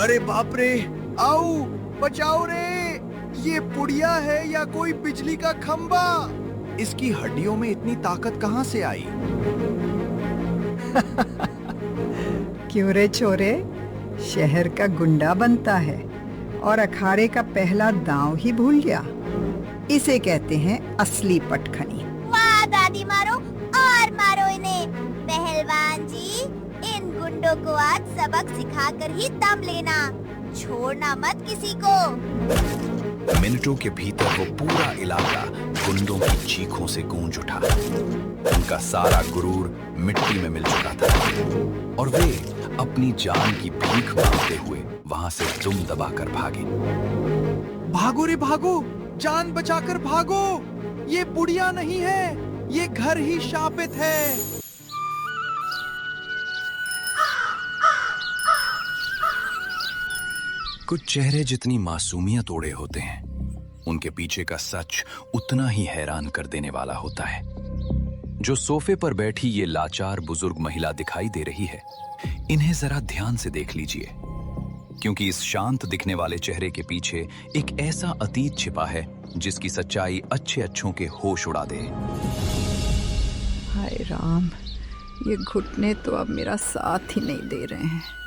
अरे बाप रे, आओ बचाओ रे, ये पुड़िया है या कोई बिजली का खंबा? इसकी हड्डियों में इतनी ताकत कहां से आई? क्यों रे छोरे, शहर का गुंडा बनता है और अखाड़े का पहला दांव ही भूल गया। इसे कहते हैं असली पटखनी। वाह दादी, मारो और मारो इन्हें। पहलवान जी, इन गुंडों को आज सबक सिखाकर ही दम लेना, छोड़ना मत किसी को। मिनटों के भीतर वो पूरा इलाका गुंडों की चीखों से गूंज उठा। उनका सारा गुरूर मिट्टी में मिल चुका था और वे अपनी जान की भीख मांगते हुए वहां से दुम दबाकर भागे। भागो रे भागो, जान बचाकर भागो। ये पुड़िया नहीं है, ये घर ही शापित है। कुछ चेहरे जितनी मासूमियत ओढ़े होते हैं, उनके पीछे का सच उतना ही हैरान कर देने वाला होता है। जो सोफे पर बैठी ये लाचार बुजुर्ग महिला दिखाई दे रही है, इन्हें जरा ध्यान से देख लीजिए, क्योंकि इस शांत दिखने वाले चेहरे के पीछे एक ऐसा अतीत छिपा है जिसकी सच्चाई अच्छे अच्छों के होश उड़ा दे। हाय राम, ये घुटने तो अब मेरा साथ ही नहीं दे रहे हैं।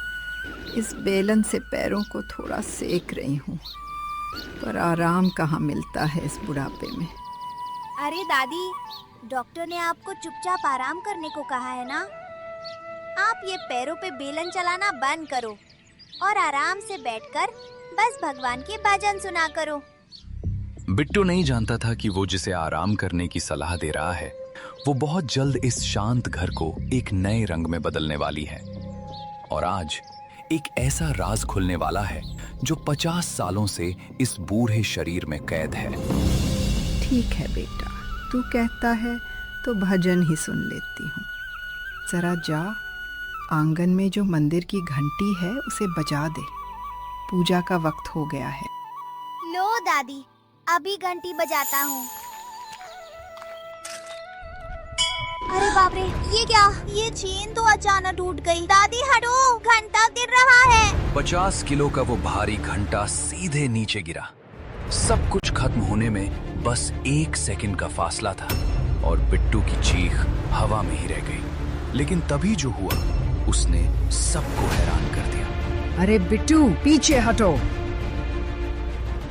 इस बेलन से पैरों को थोड़ा सेक रही हूँ, पर आराम कहाँ मिलता है इस बुढ़ापे में। अरे दादी, डॉक्टर ने आपको चुपचाप आराम करने को कहा है ना। आप ये पैरों पे बेलन चलाना बंद करो और आराम से बैठकर बस भगवान के भजन सुना करो। बिट्टू नहीं जानता था कि वो जिसे आराम करने की सलाह दे रहा है, वो बहुत जल्द इस शांत घर को एक नए रंग में बदलने वाली है। और आज एक ऐसा राज खुलने वाला है जो 50 सालों से इस बूढ़े शरीर में कैद है। ठीक है बेटा, तू कहता है तो भजन ही सुन लेती हूँ। जरा जा, आंगन में जो मंदिर की घंटी है उसे बजा दे। पूजा का वक्त हो गया है। लो दादी, अभी घंटी बजाता हूँ। अरे बाप रे, ये क्या? ये चेन तो अचानक टूट गई। दादी हटो, घंटा गिर रहा है। 50 किलो का वो भारी घंटा सीधे नीचे गिरा। सब कुछ खत्म होने में बस 1 सेकंड का फासला था और बिट्टू की चीख हवा में ही रह गई। लेकिन तभी जो हुआ, उसने सबको हैरान कर दिया। अरे बिट्टू, पीछे हटो।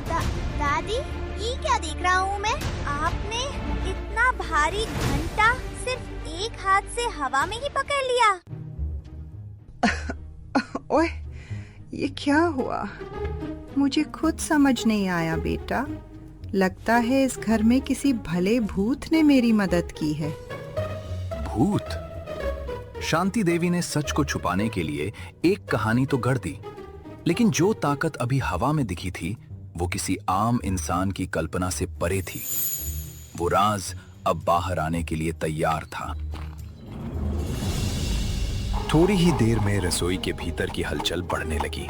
दादी, ये क्या देख रहा हूँ मैं? आपने इतना भारी घंटा सिर्फ एक हाथ से हवा में ही पकड़ लिया। ओए, ये क्या हुआ? मुझे खुद समझ नहीं आया बेटा। लगता है इस घर में किसी भले भूत ने मेरी मदद की है। भूत? शांति देवी ने सच को छुपाने के लिए एक कहानी तो गढ़ दी, लेकिन जो ताकत अभी हवा में दिखी थी वो किसी आम इंसान की कल्पना से परे थी। वो राज अब बाहर आने के लिए तैयार था। थोड़ी ही देर में रसोई के भीतर की हलचल बढ़ने लगी।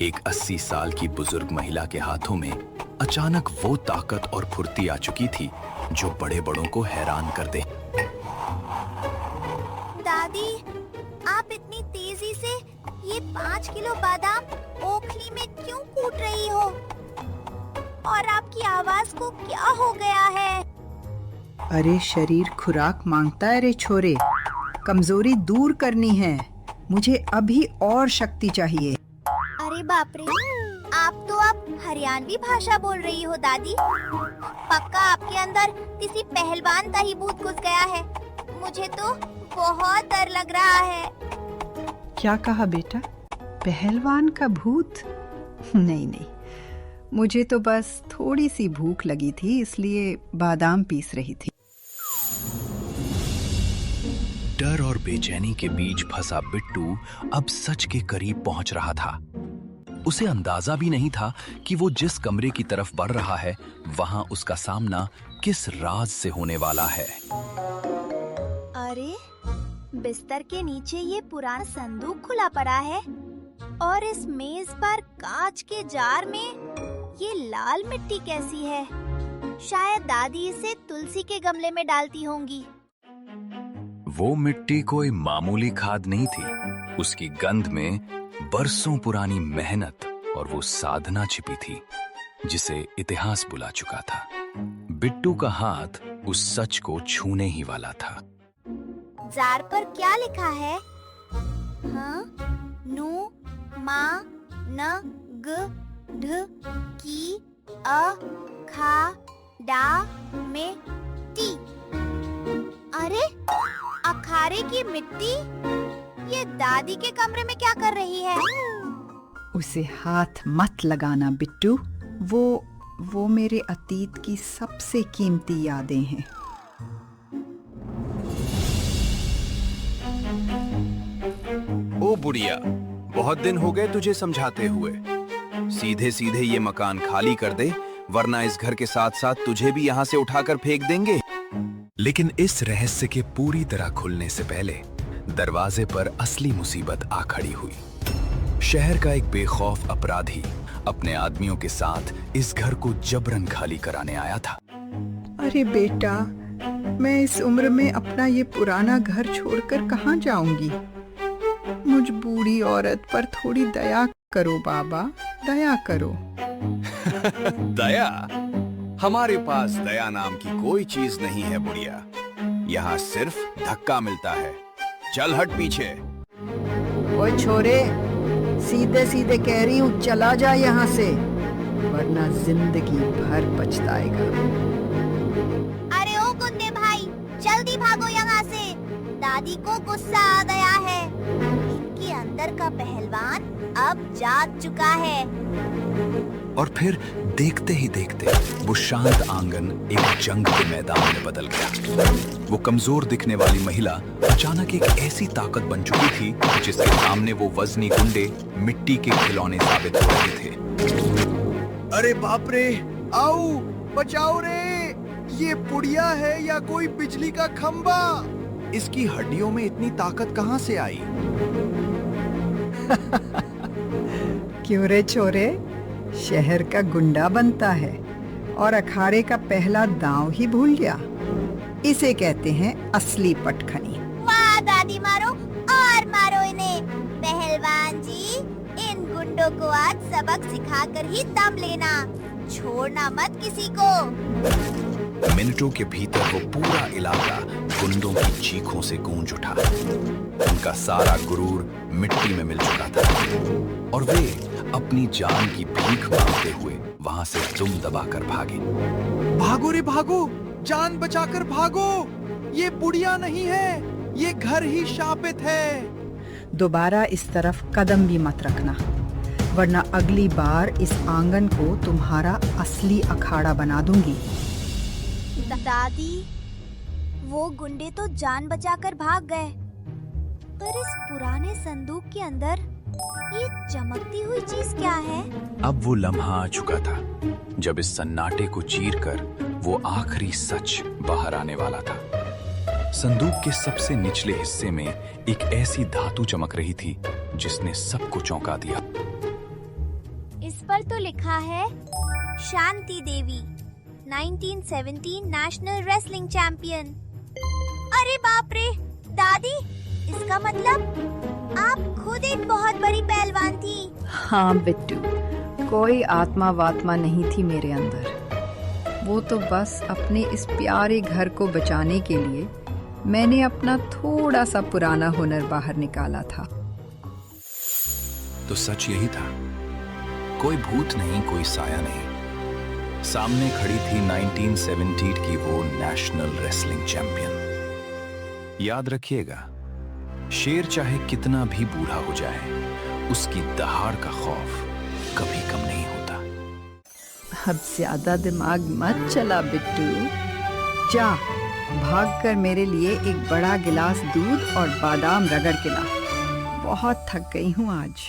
एक 80 साल की बुजुर्ग महिला के हाथों में अचानक वो ताकत और फुर्ती आ चुकी थी जो बड़े बड़ों को हैरान कर दे। दादी, आप इतनी तेजी से ये 5 किलो बादाम ओखली में क्यों कूट रही हो? और आपकी आवाज को क्या हो गया है? अरे शरीर खुराक मांगता है रे छोरे, कमजोरी दूर करनी है। मुझे अभी और शक्ति चाहिए। अरे बाप रे, आप तो अब हरियाणवी भाषा बोल रही हो दादी। पक्का आपके अंदर किसी पहलवान का ही भूत घुस गया है। मुझे तो बहुत डर लग रहा है। क्या कहा बेटा? पहलवान का भूत? नहीं नहीं, मुझे तो बस थोड़ी सी भूख लगी थी, इसलिए बादाम पीस रही थी। डर और बेचैनी के बीच फंसा बिट्टू अब सच के करीब पहुंच रहा था। उसे अंदाजा भी नहीं था कि वो जिस कमरे की तरफ बढ़ रहा है, वहां उसका सामना किस राज से होने वाला है। अरे, बिस्तर के नीचे ये पुराना संदूक खुला पड़ा है और इस मेज पर कांच के जार में ये लाल मिट्टी कैसी है? शायद दादी इसे तुलसी के गमले में डालती होंगी। वो मिट्टी कोई मामूली खाद नहीं थी। उसकी गंध में बरसों पुरानी मेहनत और वो साधना छिपी थी जिसे इतिहास बुला चुका था। बिट्टू का हाथ उस सच को छूने ही वाला था। जार पर क्या लिखा है? हाँ, नू मा न ग ढ की अ खा डा में टी। अरे, अखाड़े की मिट्टी ये दादी के कमरे में क्या कर रही है? उसे हाथ मत लगाना बिट्टू, वो मेरे अतीत की सबसे कीमती यादें हैं। ओ बुढ़िया, बहुत दिन हो गए तुझे समझाते हुए। सीधे सीधे ये मकान खाली कर दे, वरना इस घर के साथ साथ तुझे भी यहाँ से उठाकर फेंक देंगे। लेकिन इस रहस्य के पूरी तरह खुलने से पहले दरवाजे पर असली मुसीबत आ खड़ी हुई। शहर का एक बेखौफ अपराधी अपने आदमियों के साथ इस घर को जबरन खाली कराने आया था। अरे बेटा, मैं इस उम्र में अपना ये पुराना घर छोड़कर कहाँ जाऊंगी? मुझ बूढ़ी औरत पर थोड़ी दया करो बाबा, दया करो। दया? हमारे पास दया नाम की कोई चीज नहीं है बुढ़िया। यहाँ सिर्फ धक्का मिलता है। चल हट पीछे। ओए छोरे, सीधे सीधे कह रही हूँ, चला जा यहाँ से, वरना जिंदगी भर पछताएगा। अरे ओ गुंडे भाई, जल्दी भागो यहाँ से। दादी को गुस्सा आ गया है। इनके अंदर का पहलवान अब जाग चुका है। और फिर देखते ही देखते वो शांत आंगन एक जंग के मैदान में बदल गया। वो कमजोर दिखने वाली महिला अचानक एक ऐसी ताकत बन चुकी थी जिसके सामने वो वजनी गुंडे मिट्टी के खिलौने साबित हो रहे थे। अरे बाप रे, आओ बचाओ रे! ये पुड़िया है या कोई बिजली का खंबा? इसकी हड्डियों में इतनी ताकत कहाँ से आई? क्यों रे छोरे, शहर का गुंडा बनता है और अखाड़े का पहला दांव ही भूल गया। इसे कहते हैं असली पटखनी। वाह दादी, मारो और मारो इन्हें। पहलवान जी, इन गुंडों को आज सबक सिखाकर ही दम लेना, छोड़ना मत किसी को। मिनटों के भीतर वो पूरा इलाका गुंडों की चीखों से गूंज उठा। उनका सारा गुरूर मिट्टी में मिल चुका था और वे अपनी जान की भीख मांगते हुए वहां से दुम दबाकर भागे। भागो रे भागो, जान बचाकर भागो! ये पुड़िया नहीं है, ये घर ही शापित है। दोबारा इस तरफ कदम भी मत रखना, वरना अगली बार इस आंगन को तुम्हारा असली अखाड़ा बना दूंगी। दादी, वो गुंडे तो जान बचाकर भाग गए, पर इस पुराने संदूक के अंदर ये चमकती हुई चीज क्या है? अब वो लम्हा आ चुका था जब इस सन्नाटे को चीरकर वो आखिरी सच बाहर आने वाला था। संदूक के सबसे निचले हिस्से में एक ऐसी धातु चमक रही थी जिसने सबको चौंका दिया। इस पर तो लिखा है Shanti Devi, 1917 national wrestling champion. अरे बाप रे दादी, इसका मतलब आप खुद एक बहुत बड़ी पहलवान थी। हाँ बिट्टू, कोई आत्मा वात्मा नहीं थी मेरे अंदर। वो तो बस अपने इस प्यारे घर को बचाने के लिए मैंने अपना थोड़ा सा पुराना हुनर बाहर निकाला था। तो सच यही था, कोई भूत नहीं, कोई साया नहीं। सामने खड़ी थी 1917 की वो नेशनल रेसलिंग चैंपियन। याद रखिएगा, शेर चाहे कितना भी बूढ़ा हो जाए, उसकी दहाड़ का खौफ कभी कम नहीं होता। अब ज्यादा दिमाग मत चला बिट्टू, जा भागकर मेरे लिए एक बड़ा गिलास दूध और बादाम रगड़ के ला। बहुत थक गई हूँ आज।